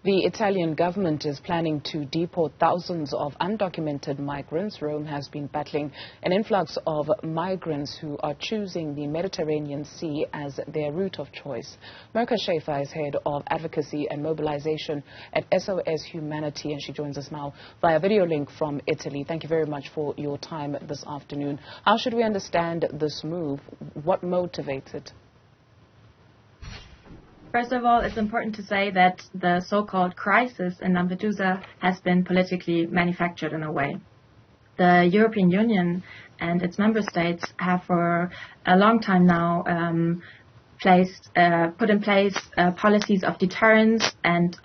The Italian government is planning to deport thousands of undocumented migrants. Rome has been battling an influx of migrants who are choosing the Mediterranean Sea as their route of choice. Mirka Schaefer is head of Advocacy and Mobilization at SOS Humanity, and she joins us now via video link from Italy. Thank you very much for your time this afternoon. How should we understand this move? What motivates it? First of all, it's important to say that the so-called crisis in Lampedusa has been politically manufactured in a way. The European Union and its member states have for a long time now put in place policies of deterrence and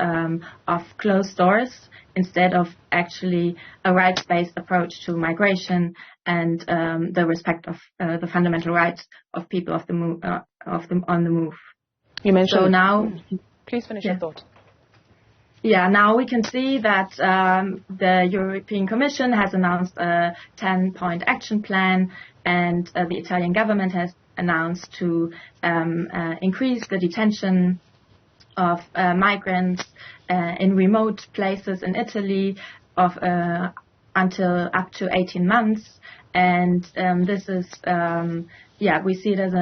of closed doors instead of actually a rights-based approach to migration and the respect of the fundamental rights of people on the move. You mentioned. So now, please finish your thought. Yeah, now we can see that the European Commission has announced a 10-point action plan, and the Italian government has announced to increase the detention of migrants in remote places in Italy of until up to 18 months. And this is, we see it as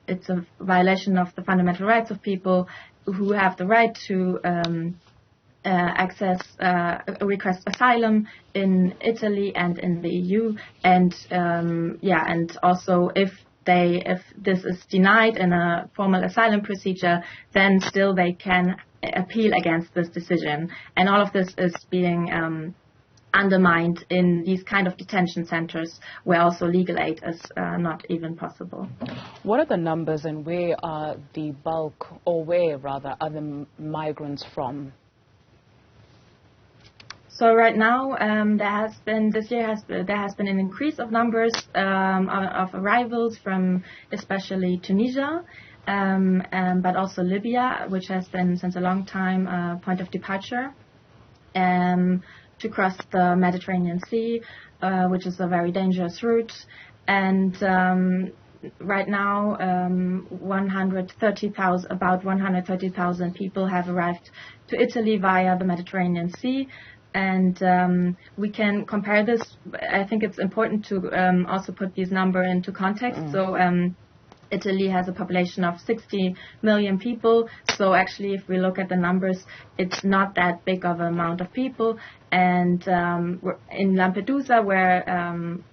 it's a violation of the fundamental rights of people who have the right to request asylum in Italy and in the EU. And and also if this is denied in a formal asylum procedure, then still they can appeal against this decision. And all of this is being undermined in these kind of detention centers where also legal aid is not even possible. What are the numbers and where are the bulk, or where rather, are the migrants from? So right now, there has been an increase of numbers of arrivals from especially Tunisia, but also Libya, which has been since a long time a point of departure to cross the Mediterranean Sea, which is a very dangerous route. And right now, about 130,000 people have arrived to Italy via the Mediterranean Sea. And we can compare this. I think it's important to also put these numbers into context. So Italy has a population of 60 million people. So actually, if we look at the numbers, it's not that big of an amount of people. And in Lampedusa,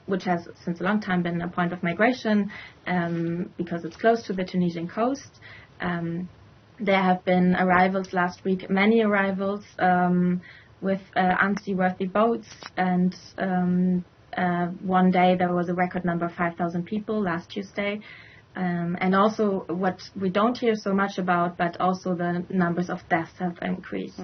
which has since a long time been a point of migration because it's close to the Tunisian coast, there have been arrivals last week, many arrivals with unseaworthy boats. And one day there was a record number of 5,000 people last Tuesday. And also what we don't hear so much about, but also the numbers of deaths have increased.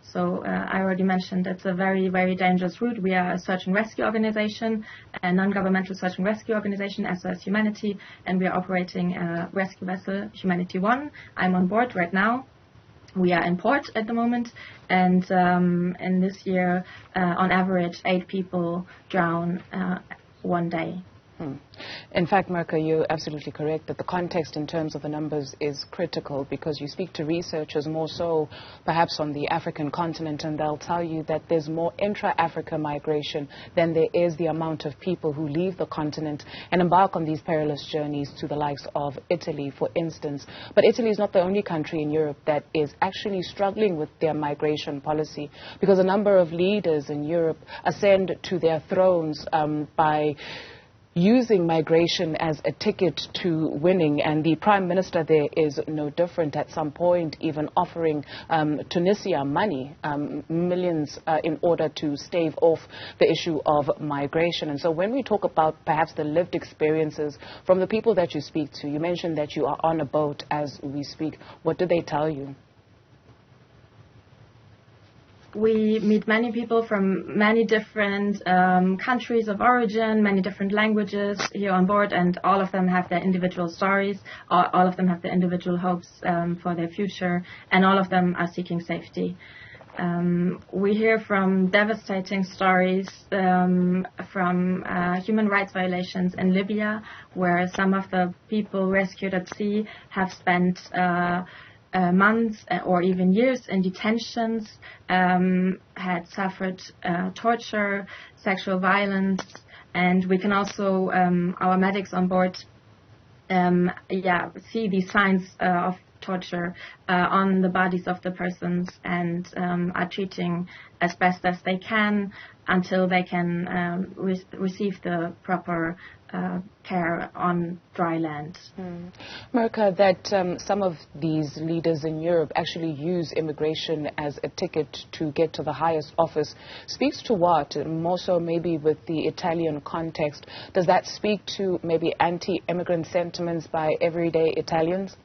So I already mentioned it's a very, very dangerous route. We are a search and rescue organization, a non-governmental search and rescue organization, SOS Humanity, and we are operating a rescue vessel, Humanity 1. I'm on board right now. We are in port at the moment, and in this year, on average, 8 people drown one day. In fact, Mirka, you're absolutely correct that the context in terms of the numbers is critical, because you speak to researchers more so perhaps on the African continent, and they'll tell you that there's more intra-Africa migration than there is the amount of people who leave the continent and embark on these perilous journeys to the likes of Italy, for instance. But Italy is not the only country in Europe that is actually struggling with their migration policy, because a number of leaders in Europe ascend to their thrones by using migration as a ticket to winning, and the Prime Minister there is no different, at some point even offering Tunisia money, millions, in order to stave off the issue of migration. And so when we talk about perhaps the lived experiences from the people that you speak to, you mentioned that you are on a boat as we speak. What do they tell you? We meet many people from many different countries of origin, many different languages here on board, and all of them have their individual stories, all of them have their individual hopes for their future, and all of them are seeking safety. We hear from devastating stories from human rights violations in Libya, where some of the people rescued at sea have spent months or even years in detentions, had suffered torture, sexual violence, and we can also, our medics on board, see these signs of torture on the bodies of the persons, and are treating as best as they can until they can receive the proper care on dry land. Mirka, that some of these leaders in Europe actually use immigration as a ticket to get to the highest office speaks to what? More so maybe with the Italian context. Does that speak to maybe anti-immigrant sentiments by everyday Italians?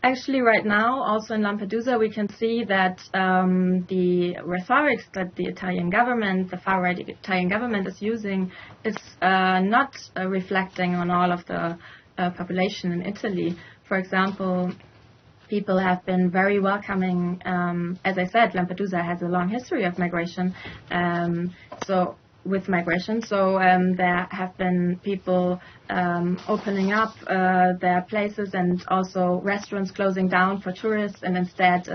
Actually, right now, also in Lampedusa, we can see that the rhetoric that the Italian government, the far-right Italian government is using is not reflecting on all of the population in Italy. For example, people have been very welcoming. As I said, Lampedusa has a long history of migration. With migration. So there have been people opening up their places, and also restaurants closing down for tourists, and instead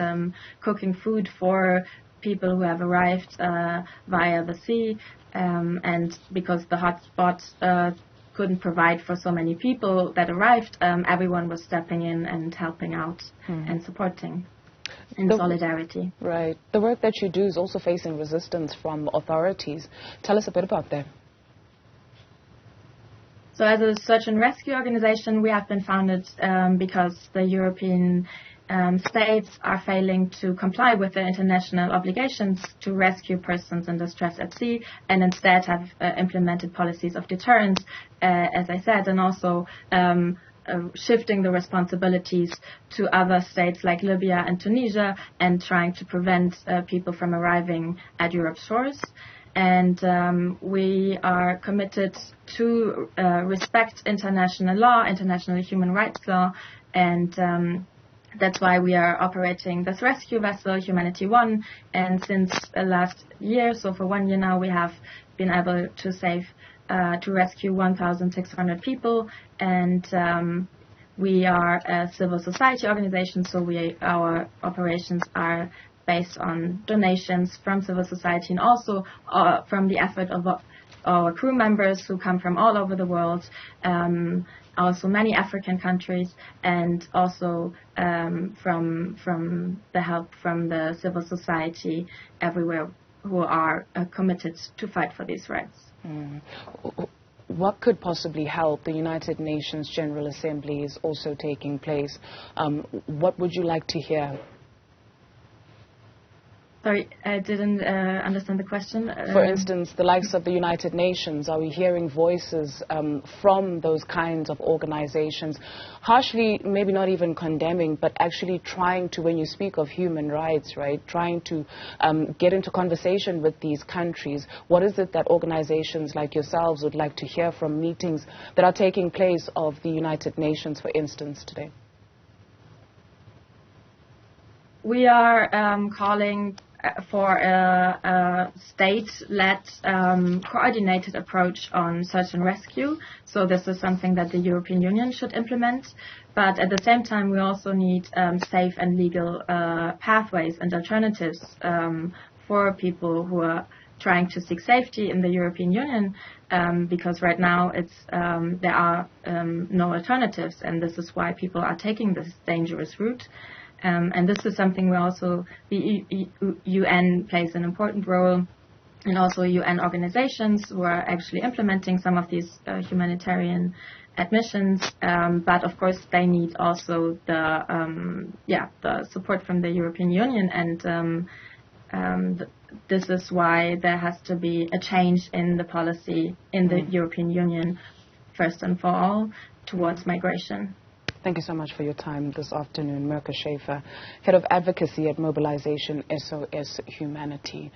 cooking food for people who have arrived via the sea. And because the hotspots couldn't provide for so many people that arrived, everyone was stepping in and helping out and supporting. In solidarity. Right. The work that you do is also facing resistance from authorities. Tell us a bit about that. So as a search and rescue organization, we have been founded because the European states are failing to comply with their international obligations to rescue persons in distress at sea, and instead have implemented policies of deterrence, as I said, and also shifting the responsibilities to other states like Libya and Tunisia, and trying to prevent people from arriving at Europe's shores. And we are committed to respect international law, international human rights law, and that's why we are operating this rescue vessel, Humanity 1. And since last year, so for 1 year now, we have been able to rescue 1,600 people, and we are a civil society organization, so our operations are based on donations from civil society, and also from the effort of our crew members who come from all over the world, also many African countries, and also from the help from the civil society everywhere who are committed to fight for these rights. What could possibly help? The United Nations General Assembly is also taking place. What would you like to hear? Sorry, I didn't understand the question. For instance, the likes of the United Nations, are we hearing voices from those kinds of organizations, harshly, maybe not even condemning, but actually trying to, when you speak of human rights, right, trying to get into conversation with these countries? What is it that organizations like yourselves would like to hear from meetings that are taking place of the United Nations, for instance, today? We are calling for a state-led coordinated approach on search and rescue. So this is something that the European Union should implement. But at the same time, we also need safe and legal pathways and alternatives for people who are trying to seek safety in the European Union, because right now there are no alternatives, and this is why people are taking this dangerous route. And this is something where also the UN plays an important role, and also UN organizations who are actually implementing some of these humanitarian admissions. But of course, they need also the support from the European Union, and this is why there has to be a change in the policy in the European Union, first and for all, towards migration. Thank you so much for your time this afternoon, Mirka Schaefer, Head of Advocacy at Mobilization, SOS Humanity.